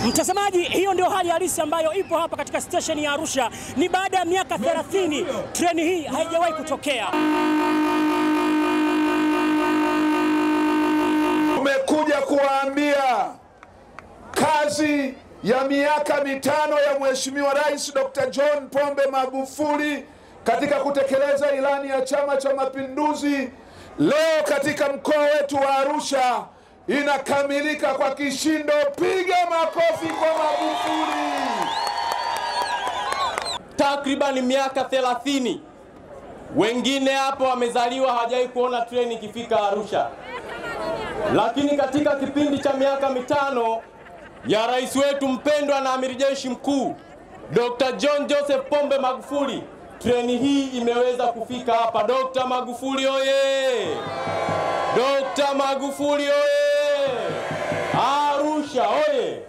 Mtazamaji, hiyo ndio hali halisi ambayo ipo hapa katika station ya Arusha. Ni baada ya miaka 30 treni hii haijawahi kutokea. Tumekuja kuwaambia kazi ya miaka 5 ya Mheshimiwa Rais Dr. John Pombe Magufuli katika kutekeleza ilani ya Chama cha Mapinduzi leo katika mkoa wetu wa Arusha inakamilika kwa kishindo. Piga makofi kwa Magufuli. Takriban miaka 30 wengine hapo wamezaliwa hawajawahi kuona treni ikifika Arusha, lakini katika kipindi cha miaka 5 ya rais wetu mpendwa na amiri jeshi mkuu Dr. John Joseph Pombe Magufuli, treni hii imeweza kufika hapa. Dr. Magufuli oye! Dr. Magufuli oye! Arusha oye!